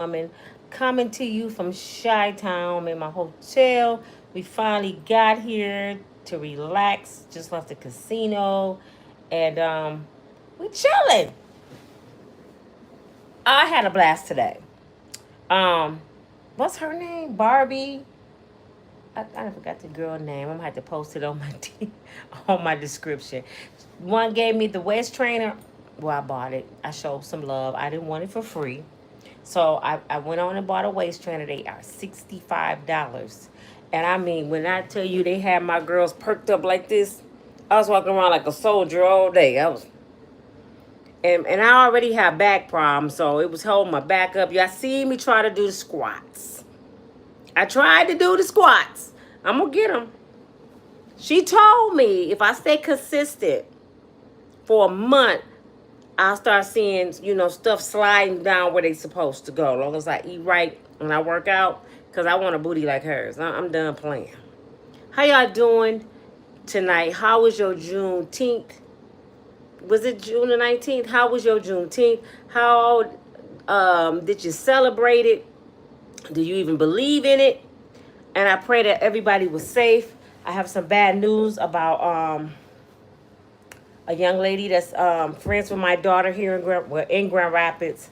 woman, coming to you from Chi-Town in my hotel. We finally got here to relax. Just left the casino, and we chilling. I had a blast today. Um, what's her name? Barbie. I forgot the girl name. I'm gonna have to post it on my on my description. One gave me the waist trainer. Well, I bought it. I showed some love. I didn't want it for free. So I went on and bought a waist trainer. They are $65. And I mean, when I tell you they had my girls perked up like this, I was walking around like a soldier all day. And I already have back problems, so it was holding my back up. Y'all see me try to do the squats. I tried to do the squats. I'm gonna get them. She told me if I stay consistent for a month, I'll start seeing, stuff sliding down where they supposed to go. As long as I eat right and I work out, because I want a booty like hers. I'm done playing. How y'all doing tonight? How was your Juneteenth? Was it June the 19th? How was your Juneteenth? How did you celebrate it? Do you even believe in it? And I pray that everybody was safe. I have some bad news about a young lady that's friends with my daughter here in Grand Rapids.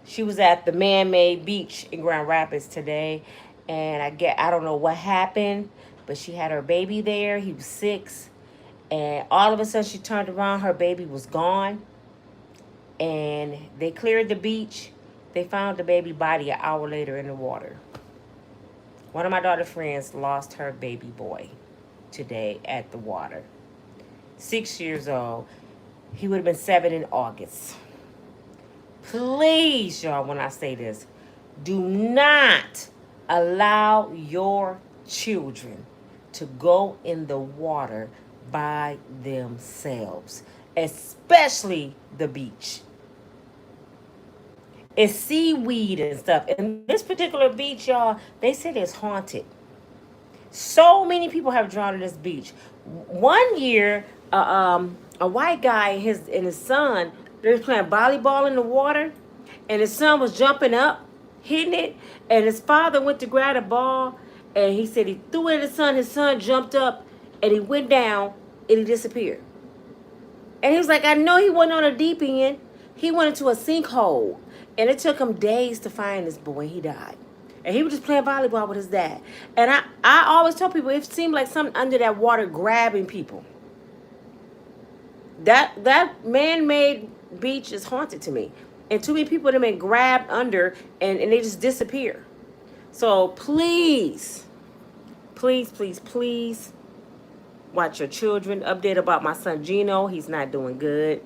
She was at the man-made beach in Grand Rapids today, and I don't know what happened, but she had her baby there. He was 6, and all of a sudden she turned around, her baby was gone, and they cleared the beach. They found the baby body an hour later in the water. One of my daughter's friends lost her baby boy today at the water. 6 years old. He would have been 7 in August. Please, y'all, when I say this, do not allow your children to go in the water by themselves, especially the beach. It's seaweed and stuff. And this particular beach, y'all, they said it's haunted. So many people have drowned in this beach. One year, a white guy and his son, they were playing volleyball in the water, and his son was jumping up, hitting it, and his father went to grab the ball, and he said he threw it at his son. His son jumped up, and he went down, and he disappeared. And he was like, I know he wasn't on a deep end. He went into a sinkhole, and it took him days to find this boy. He died. And he was just playing volleyball with his dad. And I always tell people, it seemed like something under that water grabbing people. That man-made beach is haunted to me. And too many people have been grabbed under, and they just disappear. So please, please, please, please, watch your children. Update about my son Gino. He's not doing good.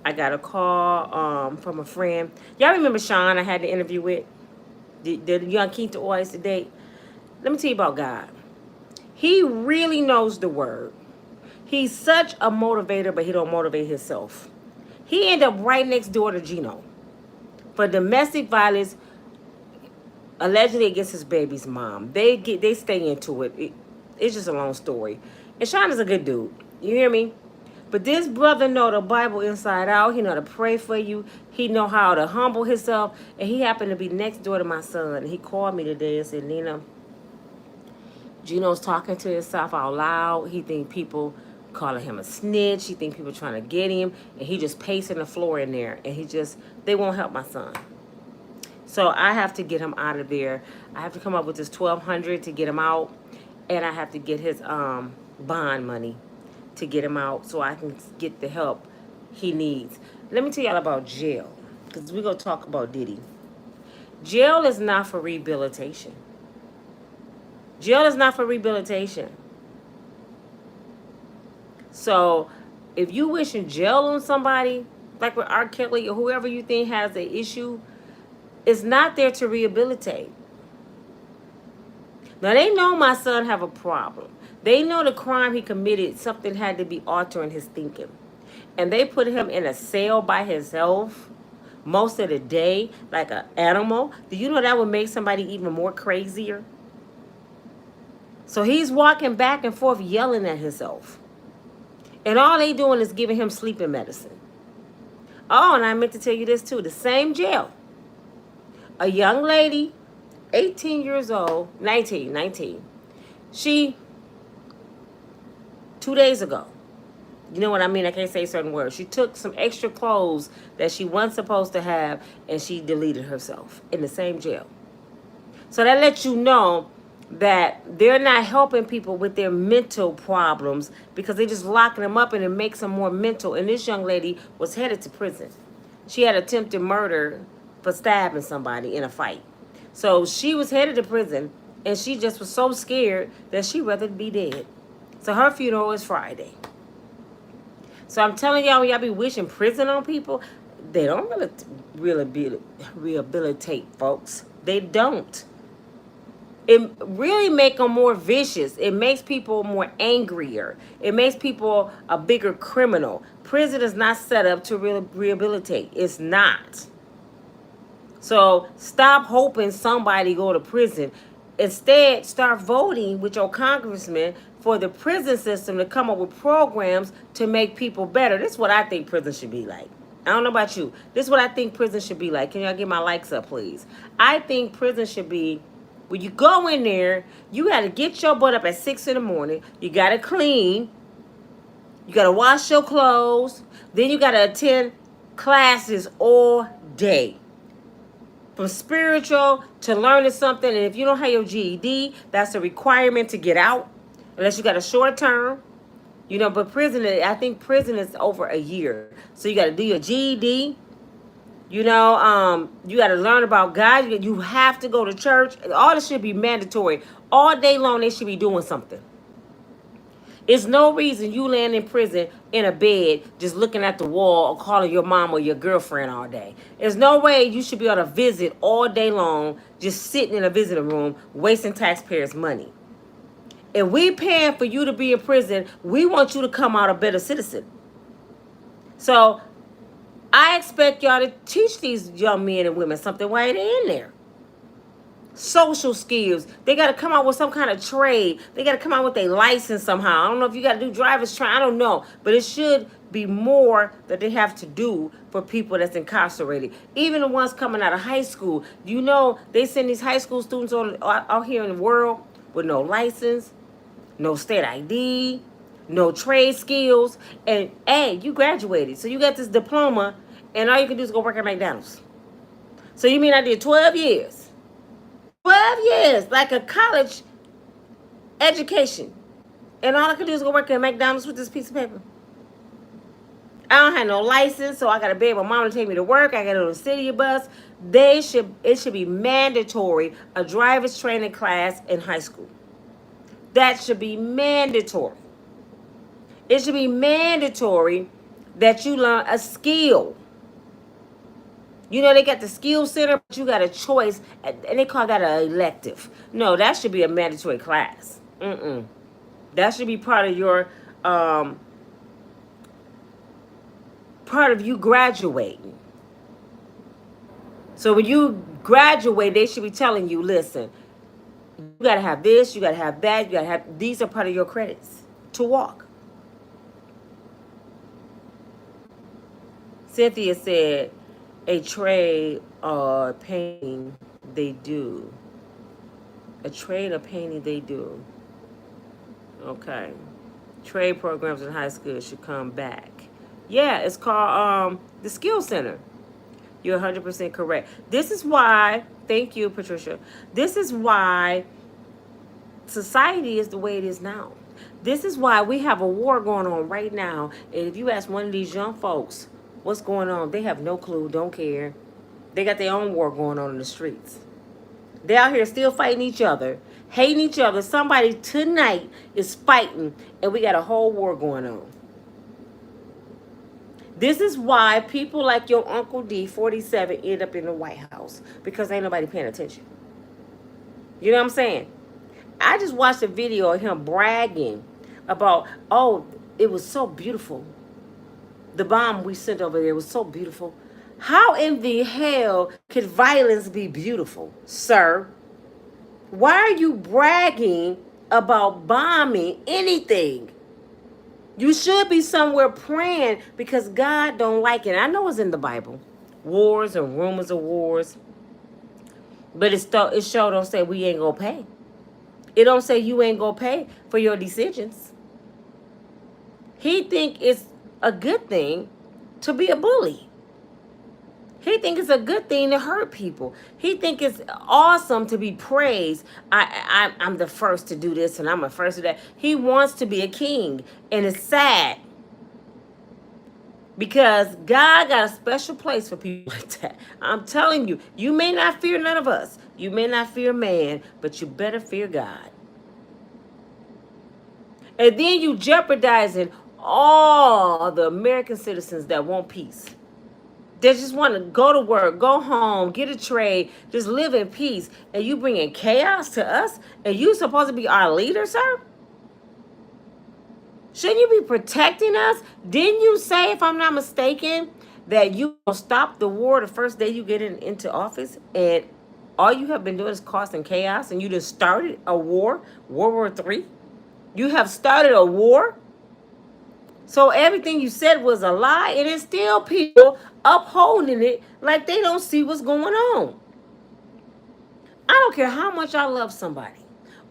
I got a call from a friend. Y'all remember Sean I had the interview with? The young Keith Oyes today. Let me tell you about God. He really knows the word. He's such a motivator, but he don't motivate himself. He ended up right next door to Gino for domestic violence, allegedly against his baby's mom. They stay into it. It's just a long story. And Sean is a good dude. You hear me? But this brother know the Bible inside out. He know to pray for you. He know how to humble himself. And he happened to be next door to my son. And he called me today and said, Nina, Gino's talking to himself out loud. He think people calling him a snitch. He think people trying to get him. And he just pacing the floor in there. And they won't help my son. So I have to get him out of there. I have to come up with this $1,200 to get him out. And I have to get his bond money to get him out so I can get the help he needs. Let me tell y'all about jail, because we're going to talk about Diddy. Jail is not for rehabilitation. Jail is not for rehabilitation. So if you wishing jail on somebody, like with R. Kelly or whoever you think has an issue, it's not there to rehabilitate. Now, they know my son have a problem. They know the crime he committed, something had to be altering his thinking. And they put him in a cell by himself most of the day, like an animal. Do you know that would make somebody even more crazier? So he's walking back and forth yelling at himself. And all they doing is giving him sleeping medicine. Oh, and I meant to tell you this too. The same jail. A young lady, 18 years old, 19. She, 2 days ago, you know what I mean? I can't say certain words. She took some extra clothes that she wasn't supposed to have, and she deleted herself in the same jail. So that lets you know that they're not helping people with their mental problems because they're just locking them up, and it makes them more mental. And this young lady was headed to prison. She had attempted murder for stabbing somebody in a fight. So she was headed to prison, and she just was so scared that she'd rather be dead. So her funeral is Friday. So I'm telling y'all, when y'all be wishing prison on people, they don't really rehabilitate folks. They don't. It really make them more vicious. It makes people more angrier. It makes people a bigger criminal. Prison is not set up to rehabilitate. It's not. So stop hoping somebody go to prison. Instead, start voting with your congressman for the prison system to come up with programs to make people better. This is what I think prison should be like. I don't know about you. This is what I think prison should be like. Can y'all get my likes up, please? I think prison should be, when you go in there, you got to get your butt up at 6 in the morning. You got to clean. You got to wash your clothes. Then you got to attend classes all day. From spiritual to learning something. And if you don't have your GED, that's a requirement to get out. Unless you got a short term. You know, but prison, I think prison is over a year. So you got to do your GED. You know, you got to learn about God. You have to go to church. All this should be mandatory. All day long, they should be doing something. It's no reason you laying in prison in a bed just looking at the wall or calling your mom or your girlfriend all day. There's no way you should be able to visit all day long just sitting in a visiting room wasting taxpayers' money. If we paying for you to be in prison, we want you to come out a better citizen. So I expect y'all to teach these young men and women something while they're in there. Social skills. They got to come out with some kind of trade. They got to come out with a license somehow. I don't know if you got to do driver's training. I don't know. But it should be more that they have to do for people that's incarcerated. Even the ones coming out of high school. You know, they send these high school students out here in the world with no license, no state ID, no trade skills. And, hey, you graduated. So you got this diploma, and all you can do is go work at McDonald's. So you mean I did 12 years? 12 years, like a college education. And all I can do is go work at McDonald's with this piece of paper. I don't have no license, so I got to beg my mom to take me to work. I got to go to the city bus. It should be mandatory, a driver's training class in high school. That should be mandatory. It should be mandatory that you learn a skill. You know, they got the skill center, but you got a choice, and they call that an elective. No, that should be a mandatory class. That should be part of your, part of you graduating. So when you graduate, they should be telling you, listen, you got to have this, you got to have that, you got to have, these are part of your credits to walk. Cynthia said, a trade or painting they do. A trade or painting they do. Okay. Trade programs in high school should come back. Yeah, it's called the Skill Center. You're 100% correct. This is why, thank you, Patricia. This is why society is the way it is now. This is why we have a war going on right now. And if you ask one of these young folks, what's going on? They have no clue, don't care. They got their own war going on in the streets. They out here still fighting each other, hating each other. Somebody tonight is fighting, and we got a whole war going on. This is why people like your Uncle D, 47, end up in the White House, because ain't nobody paying attention. You know what I'm saying? I just watched a video of him bragging about, oh, it was so beautiful. The bomb we sent over there was so beautiful. How in the hell could violence be beautiful, sir? Why are you bragging about bombing anything? You should be somewhere praying because God don't like it. I know it's in the Bible. Wars and rumors of wars. But it sure don't say we ain't gonna pay. It don't say you ain't gonna pay for your decisions. He think it's a good thing to be a bully. He think it's a good thing to hurt people. He think it's awesome to be praised. I'm the first to do this and I'm the first to do that. He wants to be a king, and it's sad because God got a special place for people like that. I'm telling you, you may not fear none of us. You may not fear man, but you better fear God. And then you jeopardizing all the American citizens that want peace. They just want to go to work, go home, get a trade, just live in peace. And you bringing chaos to us? And you supposed to be our leader, sir? Shouldn't you be protecting us? Didn't you say, if I'm not mistaken, that you will stop the war the first day you get into office? And all you have been doing is causing chaos, and you just started a war, World War III? You have started a war? So everything you said was a lie, and it's still people upholding it like they don't see what's going on. I don't care how much I love somebody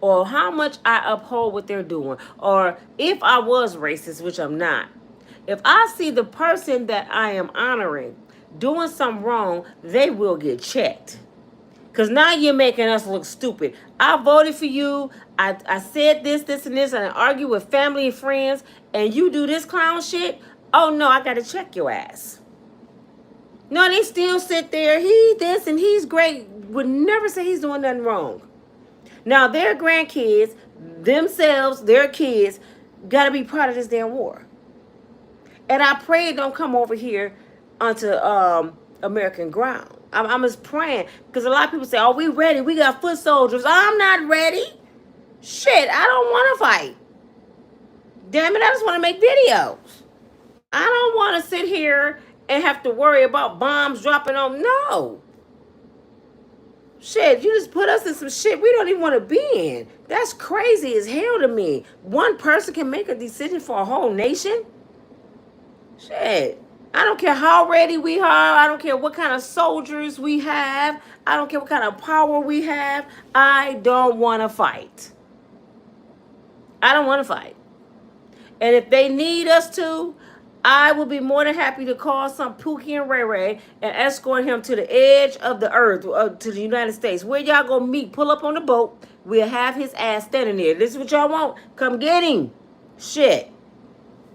or how much I uphold what they're doing, or if I was racist, which I'm not. If I see the person that I am honoring doing something wrong, they will get checked. Because now you're making us look stupid. I voted for you. I said this, and this, and I argue with family and friends, and you do this clown shit. Oh, no, I got to check your ass. No, they still sit there. He this and he's great. Would never say he's doing nothing wrong. Now, their grandkids, themselves, their kids, got to be part of this damn war. And I pray it don't come over here onto American ground. I'm just praying, because a lot of people say, oh, we ready. We got foot soldiers. I'm not ready. Shit, I don't want to fight. Damn it, I just want to make videos. I don't want to sit here and have to worry about bombs dropping on. No. Shit, you just put us in some shit we don't even want to be in. That's crazy as hell to me. One person can make a decision for a whole nation? Shit. I don't care how ready we are. I don't care what kind of soldiers we have. I don't care what kind of power we have. I don't want to fight. I don't want to fight. And if they need us to, I will be more than happy to call some Pookie and Ray Ray and escort him to the edge of the earth, to the United States. Where y'all gonna meet? Pull up on the boat. We'll have his ass standing there. This is what y'all want? Come get him. Shit.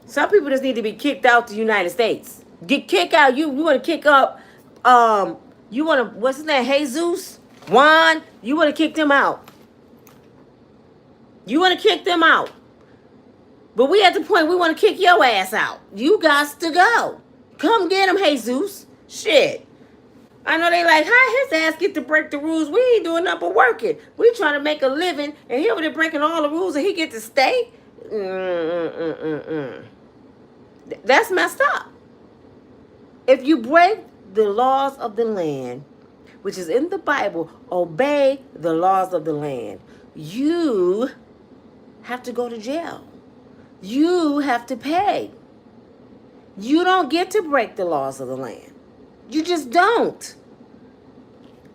Some people just need to be kicked out the United States. Get kicked out. You want to kick up, you want to, what's his name, Jesus? Juan? You want to kick them out. You want to kick them out. But we at the point we want to kick your ass out. You got to go. Come get him, Jesus. Shit. I know they like, how his ass get to break the rules? We ain't doing nothing but working. We trying to make a living, and he over there breaking all the rules, and he get to stay? That's messed up. If you break the laws of the land, which is in the Bible, obey the laws of the land, you have to go to jail. You have to pay. You don't get to break the laws of the land. You just don't.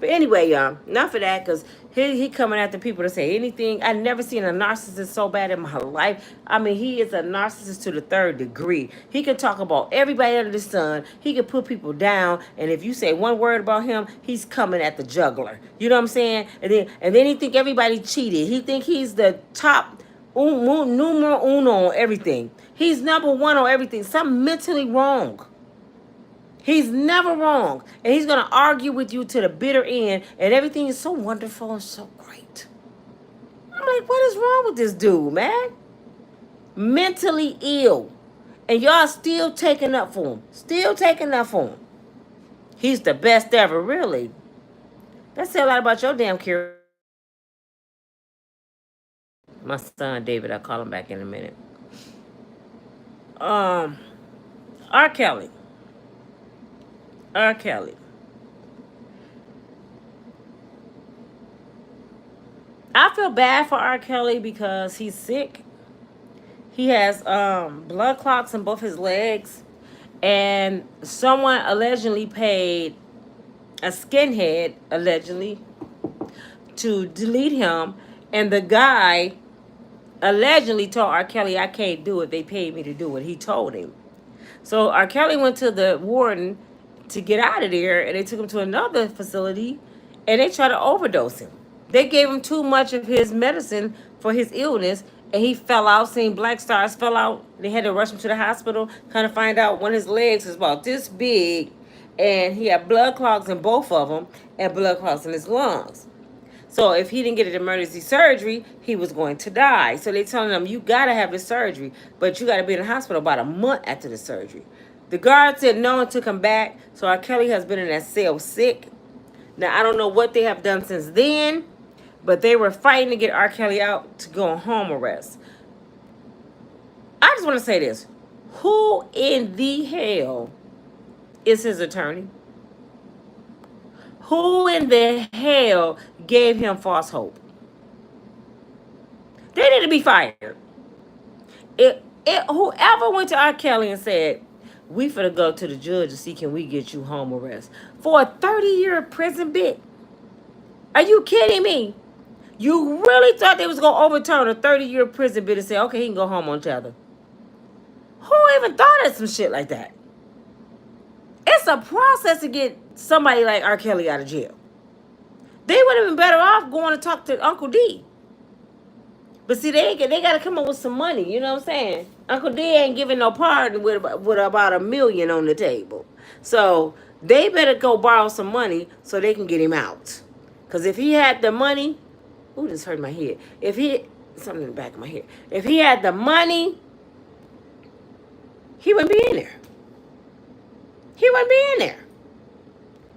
But anyway, y'all, enough of that, because he coming after people to say anything. I never seen a narcissist so bad in my life. I mean, he is a narcissist to the third degree. He can talk about everybody under the sun. He can put people down. And if you say one word about him, he's coming at the juggler. You know what I'm saying? And then he think everybody cheated. He think he's the top numero uno on everything. He's number one on everything. Something mentally wrong. He's never wrong. And he's going to argue with you to the bitter end. And everything is so wonderful and so great. I'm like, what is wrong with this dude, man? Mentally ill. And y'all still taking up for him. Still taking up for him. He's the best ever, really. That says a lot about your damn career. My son, David, I'll call him back in a minute. R. Kelly. R. Kelly. I feel bad for R. Kelly because he's sick. He has blood clots in both his legs. And someone allegedly paid a skinhead, allegedly, to delete him, and the guy allegedly told R. Kelly, I can't do it. They paid me to do it. He told him. So R. Kelly went to the warden to get out of there, and they took him to another facility, and they tried to overdose him. They gave him too much of his medicine for his illness, and he fell out, seeing black stars, fell out. They had to rush him to the hospital, kind of find out one of his legs was about this big, and he had blood clots in both of them, and blood clots in his lungs. So if he didn't get an emergency surgery, he was going to die. So they telling him, you got to have the surgery, but you got to be in the hospital about a month after the surgery. The guard said no and took him back. So R. Kelly has been in that cell sick. Now, I don't know what they have done since then, but they were fighting to get R. Kelly out to go on home arrest. I just want to say this. Who in the hell is his attorney? Who in the hell gave him false hope? They need to be fired. Whoever went to R. Kelly and said, we finna go to the judge and see can we get you home arrest for a 30-year prison bit. Are you kidding me? You really thought they was going to overturn a 30-year prison bit and say, okay, he can go home on tether? Who even thought of some shit like that? It's a process to get somebody like R. Kelly out of jail. They would have been better off going to talk to Uncle D. But see, they got to come up with some money, you know what I'm saying? Uncle D ain't giving no pardon with about $1 million on the table. So they better go borrow some money so they can get him out. Because if he had the money, ooh, this hurt my head. Something in the back of my head. If he had the money, he wouldn't be in there. He wouldn't be in there.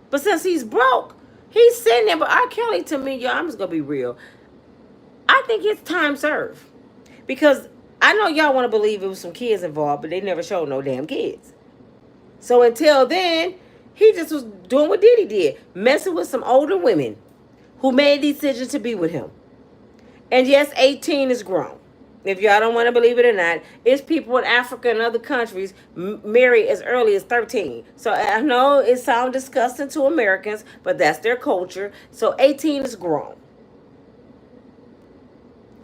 But since he's broke, he's sitting there. But R. Kelly, to me, y'all, I'm just going to be real. I think it's time served. Because I know y'all want to believe it was some kids involved, but they never showed no damn kids. So until then, he just was doing what Diddy did. Messing with some older women who made the decision to be with him. And yes, 18 is grown. If y'all don't want to believe it or not, it's people in Africa and other countries marry as early as 13. So I know it sounds disgusting to Americans, but that's their culture. So 18 is grown.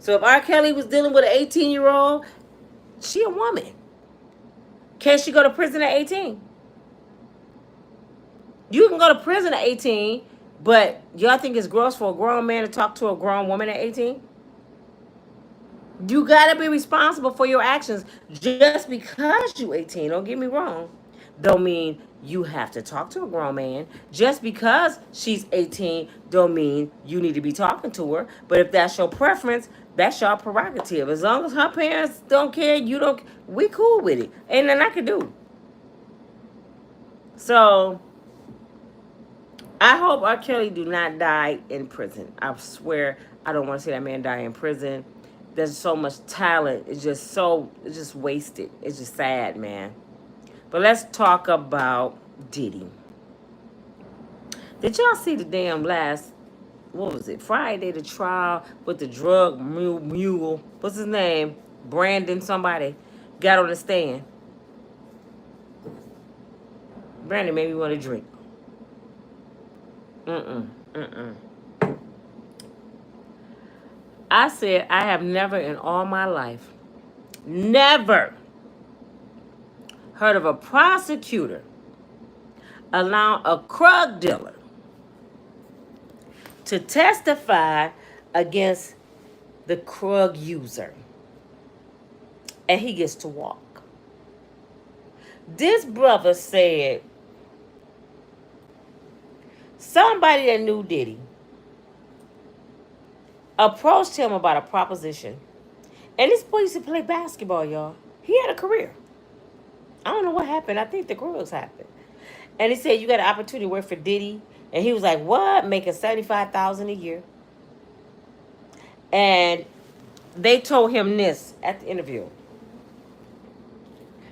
So if R. Kelly was dealing with an 18-year-old, she a woman. Can she go to prison at 18? You can go to prison at 18, but y'all think it's gross for a grown man to talk to a grown woman at 18? You got to be responsible for your actions. Just because you 18, don't get me wrong, don't mean you have to talk to a grown man. Just because she's 18 don't mean you need to be talking to her. But if that's your preference, that's your prerogative. As long as her parents don't care, you don't, we cool with it. Ain't nothing I can do. So I hope R. Kelly do not die in prison. I swear I don't want to see that man die in prison. There's so much talent. It's just wasted. It's just sad, man. But let's talk about Diddy. Did y'all see the damn last, what was it, Friday, the trial with the drug mule, what's his name? Brandon somebody got on the stand. Brandon made me want to drink. I said I have never in all my life, never heard of a prosecutor allowing a drug dealer to testify against the drug user. And he gets to walk. This brother said somebody that knew Diddy approached him about a proposition. And this boy used to play basketball, y'all. He had a career. I don't know what happened. I think the drugs happened. And he said, you got an opportunity to work for Diddy. And he was like, what? Making $75,000 a year. And they told him this at the interview.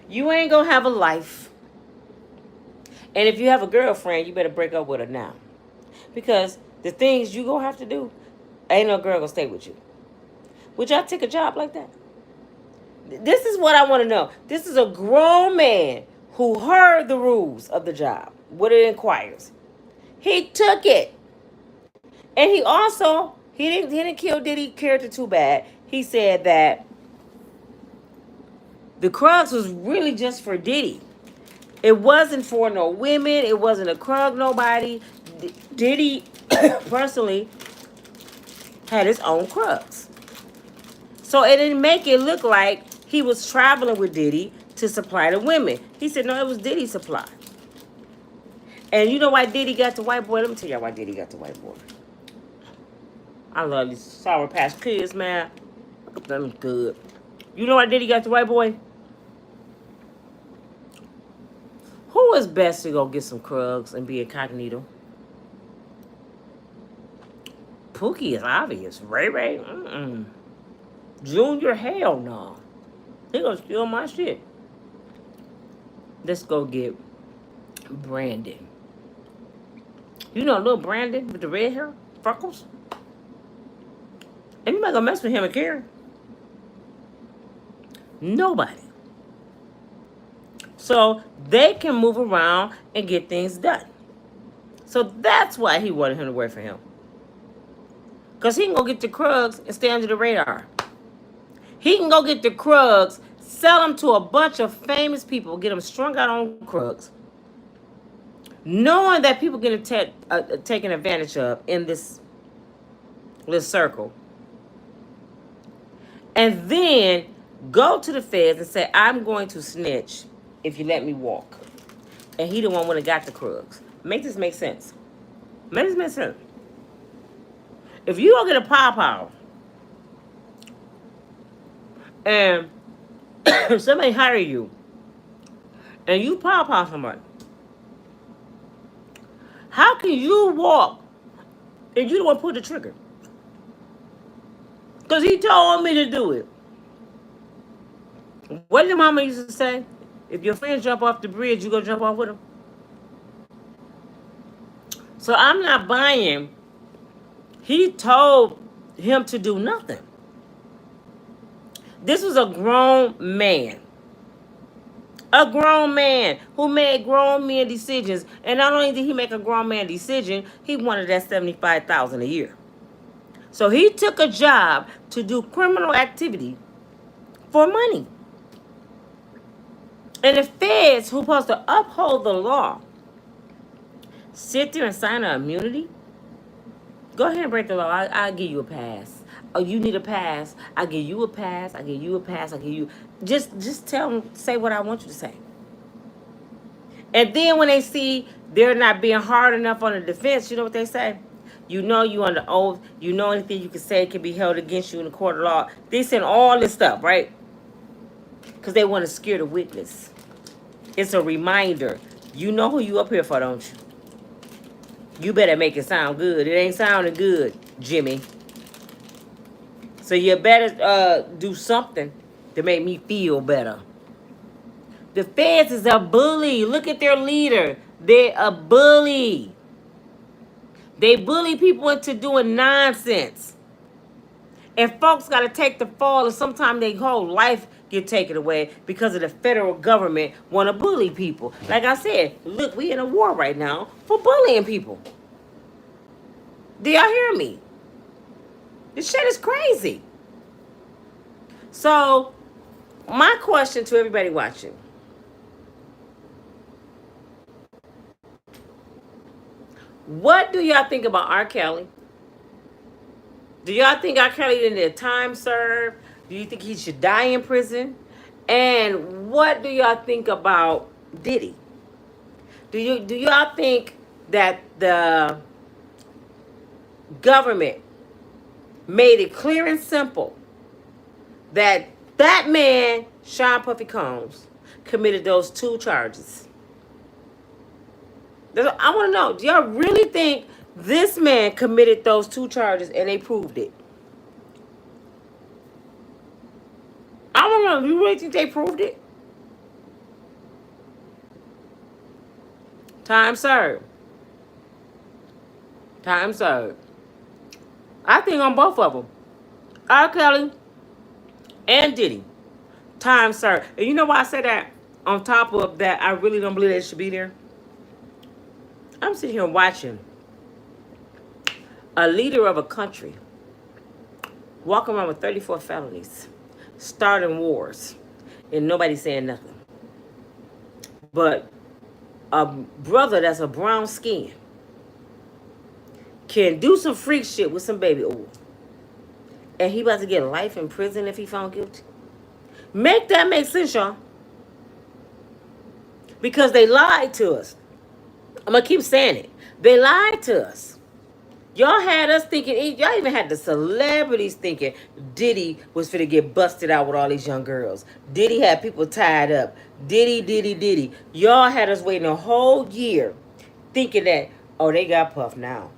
You ain't going to have a life. And if you have a girlfriend, you better break up with her now. Because the things you going to have to do, ain't no girl going to stay with you. Would y'all take a job like that? This is what I want to know. This is a grown man who heard the rules of the job, what it inquires. He took it. And he also He didn't kill Diddy character too bad. He said that the Krugs was really just for Diddy. It wasn't for no women. It wasn't a Krug nobody. Diddy personally had his own Krugs. So it didn't make it look like he was traveling with Diddy to supply the women. He said, no, it was Diddy's supply. And you know why Diddy got the white boy? Let me tell you why Diddy got the white boy. I love these Sour Patch Kids, man. Look at them good. You know why Diddy got the white boy? Who is best to go get some Krugs and be incognito? Pookie is obvious. Ray Ray? Mm-mm. Junior? Hell no. He gonna steal my shit. Let's go get Brandon. You know little Brandon with the red hair? Freckles? Anybody gonna mess with him and Karen? Nobody. So they can move around and get things done. So that's why he wanted him to work for him. Because he can go get the Krugs and stay under the radar. He can go get the Krugs, sell them to a bunch of famous people, get them strung out on Krugs, knowing that people get taken advantage of in this little circle. And then go to the feds and say, I'm going to snitch if you let me walk. And he the one would have got the Krugs. Make this make sense. Make this make sense. If you don't get a pow and somebody hire you and you pow somebody, how can you walk and you don't want to pull the trigger? Because he told me to do it. What did your mama used to say? If your friends jump off the bridge, you gonna jump off with them? So I'm not buying. He told him to do nothing. This was a grown man. A grown man who made grown man decisions. And not only did he make a grown man decision, he wanted that $75,000 a year. So he took a job to do criminal activity for money. And the feds, who supposed to uphold the law, sit there and sign an immunity? Go ahead and break the law. I'll give you a pass. Oh, you need a pass. I'll give you a pass. I'll give you a pass. I'll give you... Just tell them, say what I want you to say. And then when they see they're not being hard enough on the defense, you know what they say? You know you under oath. You know anything you can say can be held against you in the court of law. They send all this stuff, right? Because they want to scare the witness. It's a reminder. You know who you up here for, don't you? You better make it sound good. It ain't sounding good, Jimmy. So you better do something to make me feel better. The feds is a bully. Look at their leader. They're a bully. They bully people into doing nonsense. And folks got to take the fall, and sometimes their whole life get taken away because of the federal government want to bully people. Like I said, look, we in a war right now for bullying people. Do y'all hear me? This shit is crazy. So, my question to everybody watching. What do y'all think about R. Kelly? Do y'all think R. Kelly didn't need time served? Do you think he should die in prison? And what do y'all think about Diddy? Do y'all think that the government made it clear and simple that that man, Sean Puffy Combs, committed those 2 charges? I want to know, do y'all really think this man committed those 2 charges and they proved it? I want to know, do you really think they proved it? Time served. Time served. I think on both of them. R. Kelly and Diddy. Time served. And you know why I say that? On top of that, I really don't believe they should be there. I'm sitting here watching a leader of a country walking around with 34 felonies, starting wars, and nobody saying nothing. But a brother that's a brown skin can do some freak shit with some baby oil, and he about to get life in prison if he found guilty. Make that make sense, y'all? Because they lied to us. I'm gonna keep saying it. They lied to us. Y'all had us thinking, y'all even had the celebrities thinking Diddy was finna get busted out with all these young girls. Diddy had people tied up. Diddy. Y'all had us waiting a whole year thinking that, oh, they got Puff now.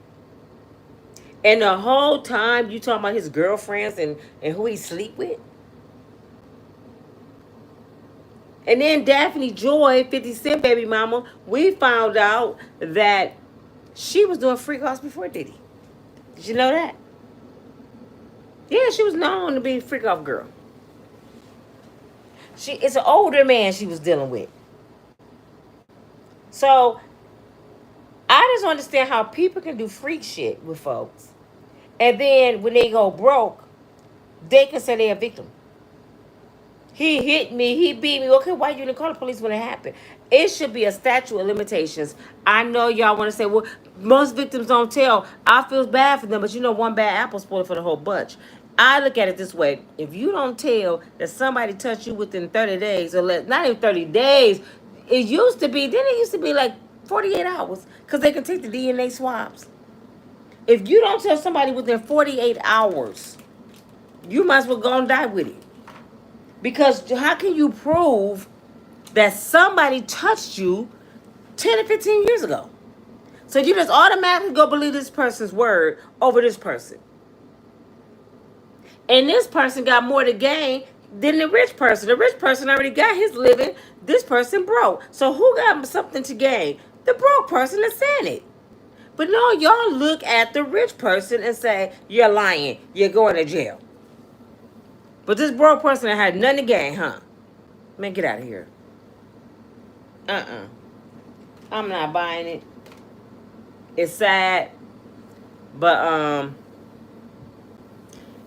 And the whole time you talking about his girlfriends and who he sleep with? And then Daphne Joy, 50 Cent baby mama, we found out that she was doing freak offs before Diddy. Did you know that? Yeah, she was known to be a freak off girl. It's an older man she was dealing with. So I just understand how people can do freak shit with folks. And then when they go broke, they can say they're a victim. He hit me, he beat me. Okay, why you didn't call the police when it happened? It should be a statute of limitations. I know y'all want to say, well, most victims don't tell. I feel bad for them, but you know, one bad apple spoiled for the whole bunch. I look at it this way. If you don't tell that somebody touched you within 30 days, or not even 30 days, it used to be, then it used to be like 48 hours, because they can take the DNA swabs. If you don't tell somebody within 48 hours, you might as well go and die with it. Because how can you prove that somebody touched you 10 or 15 years ago? So you just automatically go believe this person's word over this person. And this person got more to gain than the rich person. The rich person already got his living. This person broke. So who got something to gain? The broke person that's saying it. But no, y'all look at the rich person and say, you're lying. You're going to jail. But this broke person that had nothing to gain, huh? Man, get out of here. I'm not buying it. It's sad. But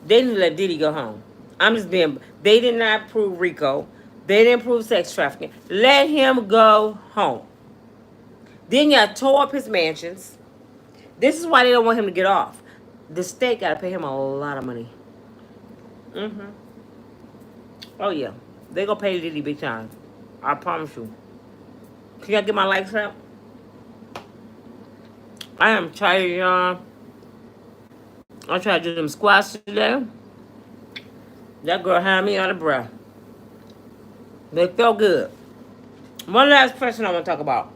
they didn't let Diddy go home. They did not prove RICO. They didn't prove sex trafficking. Let him go home. Then y'all tore up his mansions. This is why they don't want him to get off. The state got to pay him a lot of money. Oh, yeah. They gonna pay Diddy big time. I promise you. Can y'all get my likes up? I am tired, y'all. I tried to do them squats today. That girl had me out of breath. They felt good. One last person I want to talk about.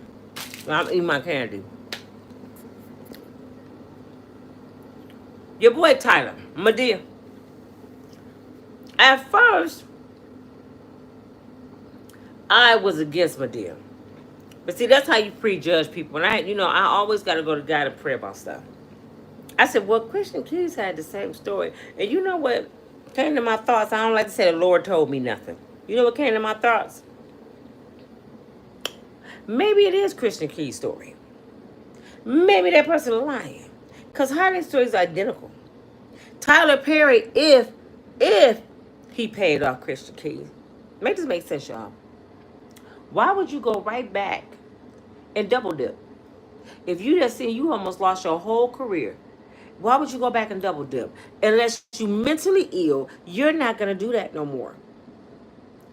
I'm eating my candy. Your boy Tyler, Madea. At first, I was against Madea. But see, that's how you prejudge people. And I always got to go to God and pray about stuff. I said, well, Christian Keys had the same story. And you know what came to my thoughts? I don't like to say the Lord told me nothing. You know what came to my thoughts? Maybe it is Christian Keys' story. Maybe that person lying. Because how their stories are identical. Tyler Perry, if he paid off Christian Keys. Make this make sense, y'all. Why would you go right back and double dip? If you just seen you almost lost your whole career, why would you go back and double dip? Unless you mentally ill, you're not going to do that no more.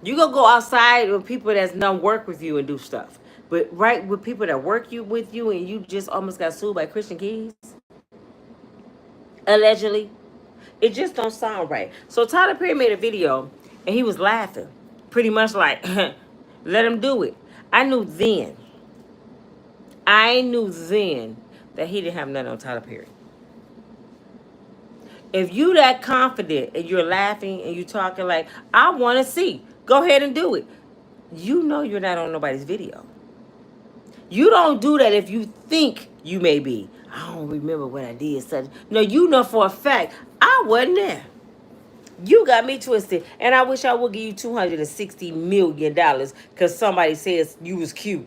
You going to go outside with people that's not work with you and do stuff. But right with people that work with you and you just almost got sued by Christian Keys, allegedly, it just don't sound right. So Tyler Perry made a video and he was laughing. Pretty much like, let him do it. I knew then that he didn't have nothing on Tyler Perry. If you that confident and you're laughing and you talking like, I want to see, go ahead and do it. You know you're not on nobody's video. You don't do that if you think you may be. I don't remember what I did. No, you know for a fact, I wasn't there. You got me twisted. And I wish I would give you $260 million because somebody says you was cute.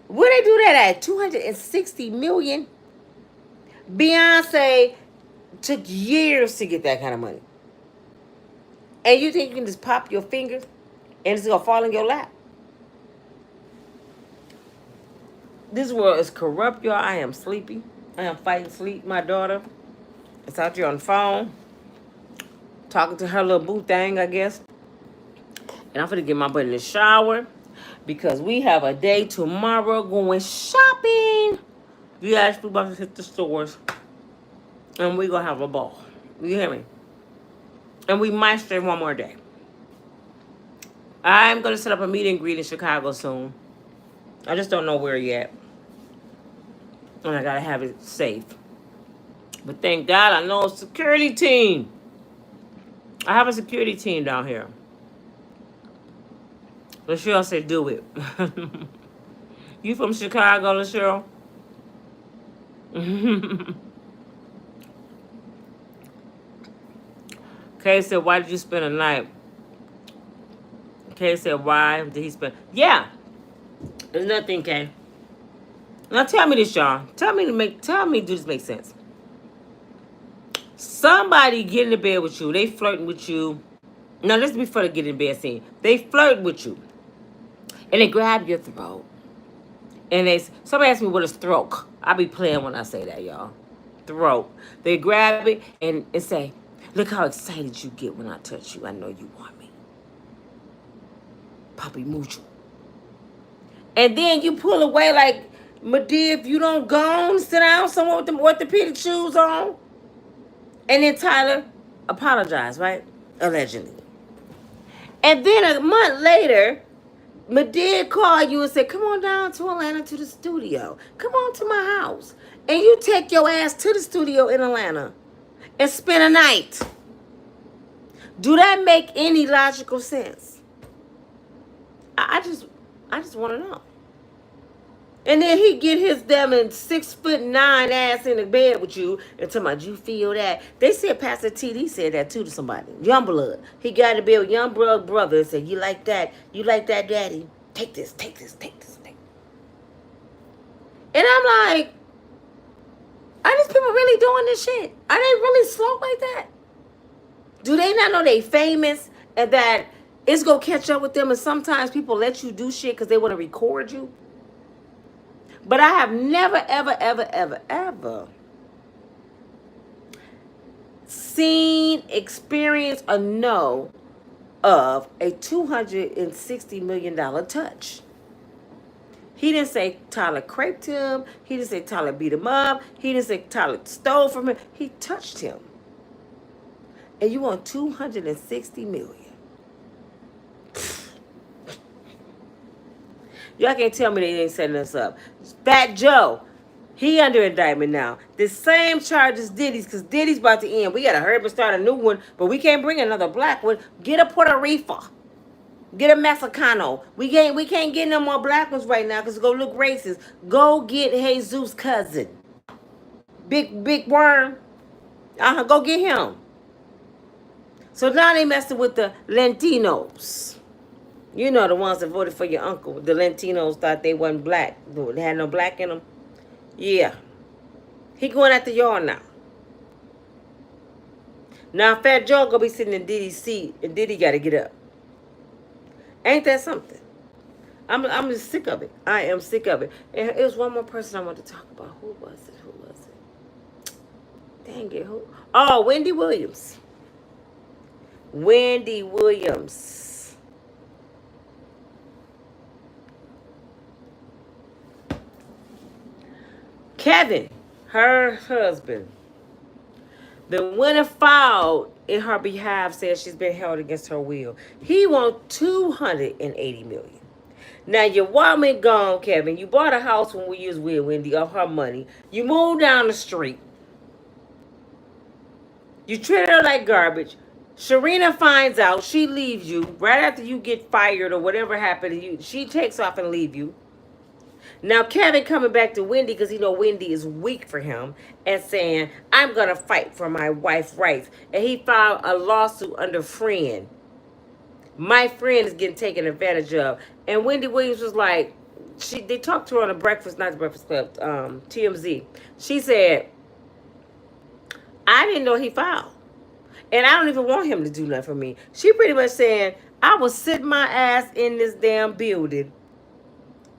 Where they do that at? $260 million? Beyonce took years to get that kind of money. And you think you can just pop your finger and it's gonna fall in your lap? This world is corrupt, y'all. I am sleepy. I am fighting sleep. My daughter is out here on the phone, talking to her little boo thing, I guess. And I'm finna get my butt in the shower because we have a day tomorrow going shopping. You guys, we about to hit the stores and we're gonna have a ball. You hear me? And we might stay one more day. I'm gonna set up a meet and greet in Chicago soon. I just don't know where yet. And I gotta have it safe. But thank God I know a security team. I have a security team down here. LaChelle said, do it. You from Chicago, LaChelle? Kay said, why did you spend a night? Kay said, why did he spend? Yeah. There's nothing, Kay. Now tell me this, y'all. Tell me, do this make sense? Somebody get in the bed with you. They flirting with you. Now, this is before they get in bed scene. They flirt with you. And they grab your throat. And somebody asked me what is throat. I be playing when I say that, y'all. Throat. They grab it and say, look how excited you get when I touch you. I know you want me. Papi mucho. And then you pull away like, my dear, if you don't go on, sit down somewhere with them orthopedic shoes on. And then Tyler apologized, right? Allegedly. And then a month later, Madid called you and said, come on down to Atlanta to the studio. Come on to my house. And you take your ass to the studio in Atlanta and spend a night. Do that make any logical sense? I just want to know. And then he get his damn 6'9" ass in the bed with you and tell me, you feel that? They said Pastor TD said that too to somebody. Youngblood. He got in the bed with Youngblood brother and said, you like that? You like that, daddy? Take this, take this, take this, take. And I'm like, are these people really doing this shit? Are they really slow like that? Do they not know they famous and that it's going to catch up with them? And sometimes people let you do shit because they want to record you. But I have never, ever, ever, ever, ever seen, experienced, or know of a $260 million touch. He didn't say Tyler craped him. He didn't say Tyler beat him up. He didn't say Tyler stole from him. He touched him. And you want $260 million. Y'all can't tell me they ain't setting us up. PhatJoe, he under indictment now. The same charges Diddy's, because Diddy's about to end. We got to hurry up and start a new one, but we can't bring another black one. Get a Puerto Rico. Get a Mexicano. We can't get no more black ones right now because it's going to look racist. Go get Jesus' cousin. Big Worm. Go get him. So now they messing with the Latinos. You know, the ones that voted for your uncle. The Latinos thought they wasn't black. They had no black in them. Yeah. He going after y'all now. Now, PhatJoe going to be sitting in Diddy's seat, and Diddy got to get up. Ain't that something? I'm just sick of it. I am sick of it. And it was one more person I wanted to talk about. Who was it? Dang it. Who? Oh, Wendy Williams. Wendy Williams. Kevin, her husband, the winner filed in her behalf says she's been held against her will. He wants $280 million. Now your woman gone, Kevin. You bought a house when we was with Wendy of her money. You moved down the street. You treated her like garbage. Sharina finds out. She leaves you right after you get fired or whatever happened to you. She takes off and leaves you. Now, Kevin coming back to Wendy because he know Wendy is weak for him and saying, I'm going to fight for my wife's rights. And he filed a lawsuit under friend. My friend is getting taken advantage of. And Wendy Williams was like, they talked to her on the Breakfast, not the Breakfast Club, TMZ. She said, I didn't know he filed. And I don't even want him to do nothing for me. She pretty much saying, I will sit my ass in this damn building,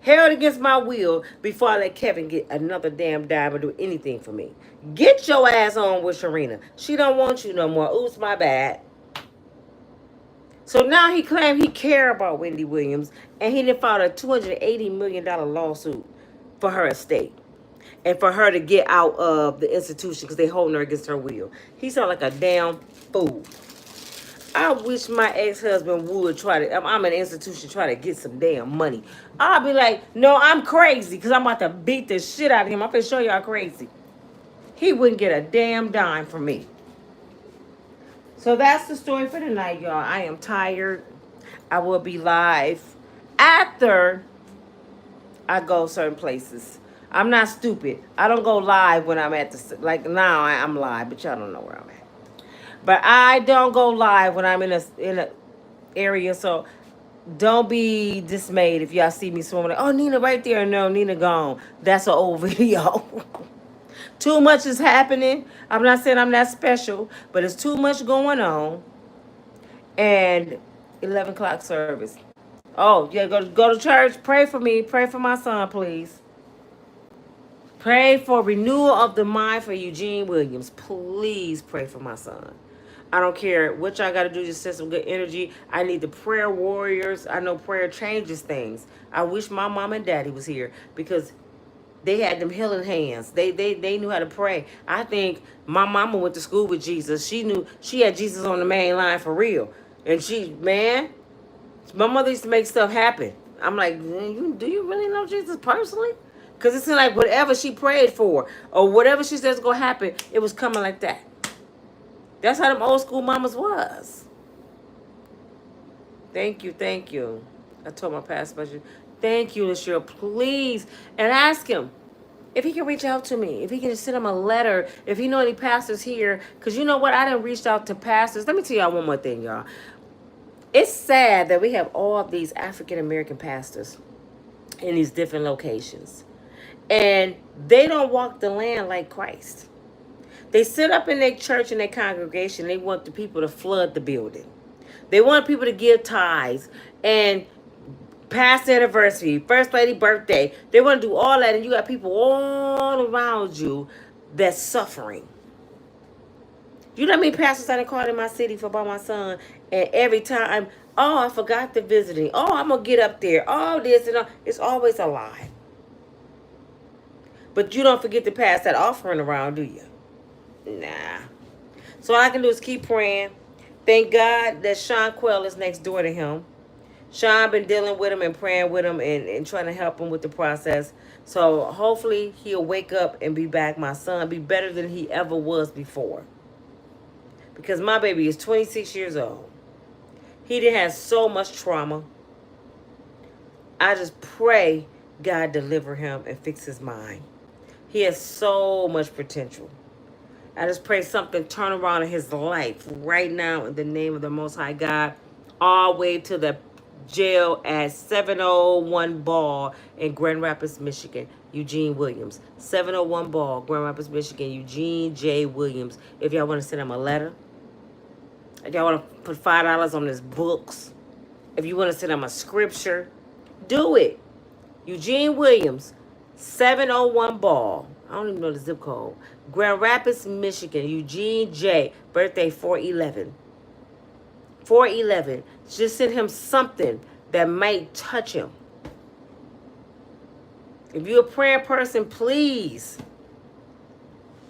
held against my will, before I let Kevin get another damn dime or do anything for me. Get your ass on with Sharina. She don't want you no more. Oops, my bad. So now he claimed he cared about Wendy Williams, and he done filed a $280 million lawsuit for her estate and for her to get out of the institution because they holding her against her will. He sound like a damn fool. I wish my ex-husband would try to, I'm an institution, try to get some damn money. I'll be like, no, I'm crazy because I'm about to beat the shit out of him. I'm going to show y'all crazy. He wouldn't get a damn dime from me. So that's the story for tonight, y'all. I am tired. I will be live after I go certain places. I'm not stupid. I don't go live when I'm at the, like now I'm live, but y'all don't know where I'm at. But I don't go live when I'm in a area, so don't be dismayed if y'all see me swimming. Like, oh, Nina right there. No, Nina gone. That's an old video. Too much is happening. I'm not saying I'm that special, but it's too much going on. And 11 o'clock service. Oh, yeah, go to church. Pray for me. Pray for my son, please. Pray for renewal of the mind for Eugene Williams. Please pray for my son. I don't care what y'all got to do. Just send some good energy. I need the prayer warriors. I know prayer changes things. I wish my mom and daddy was here because they had them healing hands. They knew how to pray. I think my mama went to school with Jesus. She knew she had Jesus on the main line for real. And my mother used to make stuff happen. I'm like, do you really know Jesus personally? Because it seemed like whatever she prayed for or whatever she says is going to happen, it was coming like that. That's how them old school mamas was. Thank you. I told my pastor about you. Thank you, LaShirl. Please. And ask him if he can reach out to me. If he can just send him a letter. If you know any pastors here. Because you know what? I done reached out to pastors. Let me tell y'all one more thing, y'all. It's sad that we have all of these African-American pastors in these different locations. And they don't walk the land like Christ. They sit up in their church and their congregation. They want the people to flood the building. They want people to give tithes and past anniversary, first lady birthday. They want to do all that, and you got people all around you that's suffering. You know what I mean? Pastors I done called in my city for about my son, and every time, oh, I forgot to visit him. Oh, I'm going to get up there. Oh, this and all. It's always a lie. But you don't forget to pass that offering around, do you? Nah. So all I can do is keep praying. Thank God that Sean Quell is next door to him. Sean been dealing with him and praying with him and trying to help him with the process. So hopefully he'll wake up and be back. My son be better than he ever was before. Because my baby is 26 years old. He done had so much trauma. I just pray God deliver him and fix his mind. He has so much potential. I just pray something turn around in his life right now in the name of the Most High God, all the way to the jail at 701 Ball in Grand Rapids, Michigan. Eugene Williams. 701 Ball, Grand Rapids, Michigan. Eugene J. Williams. If y'all want to send him a letter. If y'all want to put $5 on his books. If you want to send him a scripture. Do it. Eugene Williams. 701 Ball. I don't even know the zip code. Grand Rapids, Michigan. Eugene J. Birthday 4/11. 4/11. Just send him something that might touch him. If you're a prayer person, please.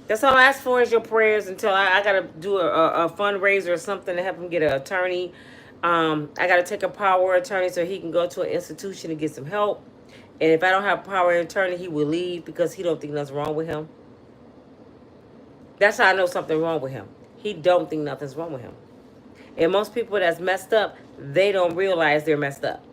That's all I ask for is your prayers until I got to do a fundraiser or something to help him get an attorney. I got to take a power attorney so he can go to an institution and get some help. And if I don't have a power attorney, he will leave because he don't think nothing's wrong with him. That's how I know something wrong with him. He don't think nothing's wrong with him. And most people that's messed up, they don't realize they're messed up.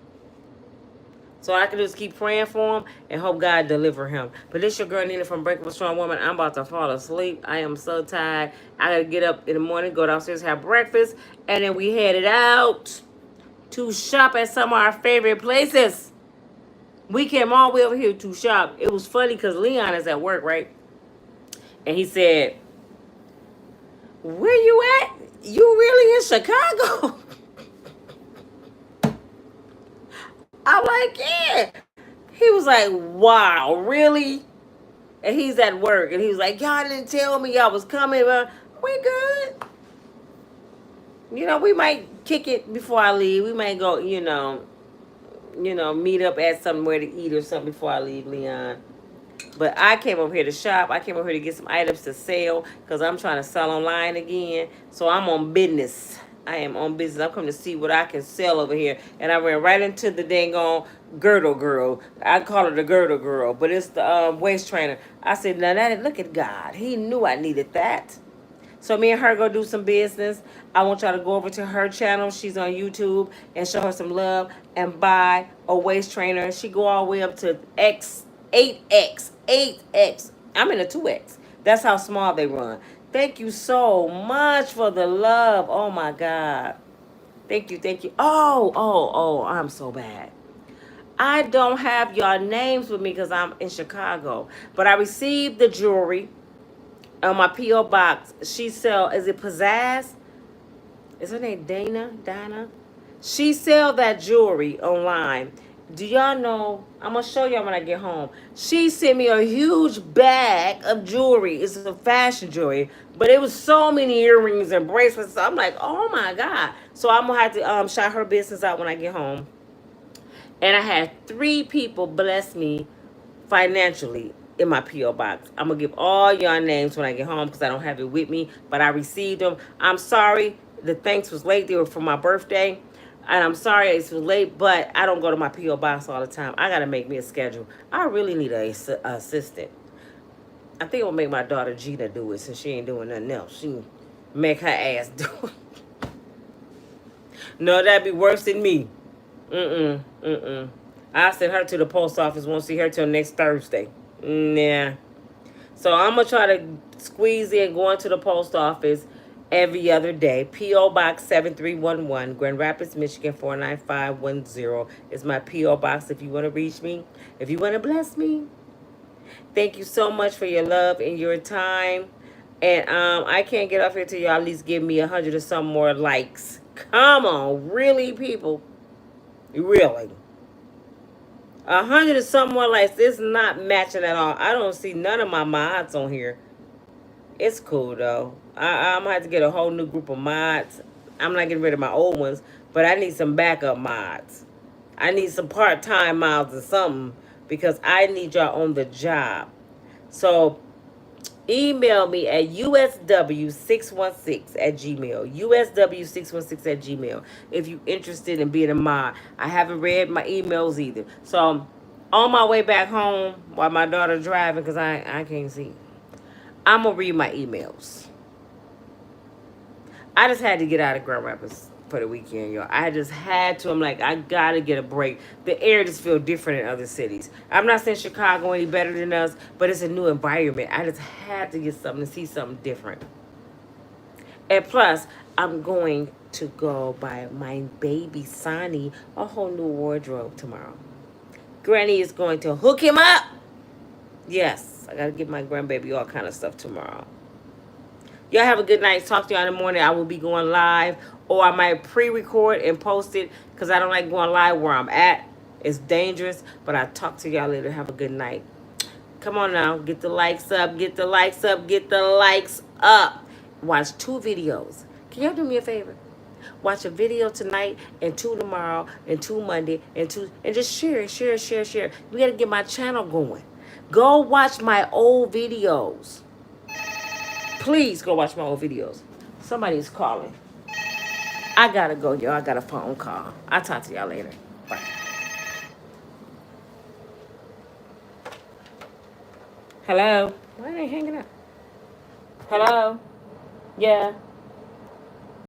So all I can do is keep praying for him and hope God deliver him. But this your girl Nina from Unbreakable Strong Woman. I'm about to fall asleep. I am so tired. I got to get up in the morning, go downstairs, have breakfast, and then we headed out to shop at some of our favorite places. We came all the way over here to shop. It was funny because Leon is at work, right? And he said, Where you at? You really in Chicago? I'm like, yeah. He was like, wow, really? And he's at work, and he was like, y'all didn't tell me y'all was coming. We good. We might kick it before I leave. We might go, meet up at somewhere to eat or something before I leave, Leon. But I came over here to shop. I came over here to get some items to sell because I'm trying to sell online again. So I'm on business. I am on business. I'm coming to see what I can sell over here. And I ran right into the dang on girdle girl. I call her the girdle girl, but it's the waist trainer. I said, now that look at God. He knew I needed that. So me and her go do some business. I want y'all to go over to her channel. She's on YouTube and show her some love and buy a waist trainer. She go all the way up to X, 8X, 8X. I'm in a 2X. That's how small they run. Thank you so much for the love. Oh my God. Thank you, thank you. Oh, I'm so bad. I don't have y'all names with me because I'm in Chicago. But I received the jewelry on my P.O. box. She sell, is it Pizzazz? Is her name Dana? She sell that jewelry online. Do y'all know? I'm gonna show y'all when I get home. She sent me a huge bag of jewelry. It's a fashion jewelry, but it was so many earrings and bracelets. So I'm like, oh my God. So I'm gonna have to shout her business out when I get home. And I had 3 people bless me financially in my P.O. box. I'm going to give all y'all names when I get home because I don't have it with me, but I received them. I'm sorry the thanks was late. They were for my birthday. And I'm sorry it was late, but I don't go to my P.O. box all the time. I got to make me a schedule. I really need a assistant. I think I'll make my daughter Gina do it since she ain't doing nothing else. She make her ass do it. No, that'd be worse than me. Mm-mm. I send her to the post office. Won't see her till next Thursday. Nah. So I'm going to try to squeeze in going to the post office every other day. P.O. Box 7311, Grand Rapids, Michigan 49510 is my P.O. Box if you want to reach me. If you want to bless me. Thank you so much for your love and your time. And I can't get off here till y'all at least give me 100 or some more likes. Come on. Really, people? Really? 100 or something more likes. It's not matching at all. I don't see none of my mods on here. It's cool though. I'm gonna have to get a whole new group of mods. I'm not getting rid of my old ones, but I need some backup mods. I need some part-time mods or something because I need y'all on the job. So email me at usw616 at gmail. usw616 at gmail if you're interested in being a mod. I haven't read my emails either. So on my way back home while my daughter driving because I can't see, I'm going to read my emails. I just had to get out of Grand Rapids for the weekend, y'all. I just had to. I'm like, I got to get a break. The air just feels different in other cities. I'm not saying Chicago any better than us, but it's a new environment. I just had to get something to see something different. And plus, I'm going to go buy my baby Sonny a whole new wardrobe tomorrow. Granny is going to hook him up. Yes, I got to give my grandbaby all kind of stuff tomorrow. Y'all have a good night. Talk to y'all in the morning. I will be going live, or I might pre-record and post it because I don't like going live where I'm at. It's dangerous, but I'll talk to y'all later. Have a good night. Come on now. Get the likes up. Get the likes up. Get the likes up. Watch 2 videos. Can y'all do me a favor? Watch a video tonight and 2 tomorrow and 2 Monday and 2, and just share. We got to get my channel going. Go watch my old videos. Please go watch my old videos. Somebody's calling. I gotta go, y'all. I got a phone call. I'll talk to y'all later. Bye. Hello? Why are they hanging up? Hello? Yeah.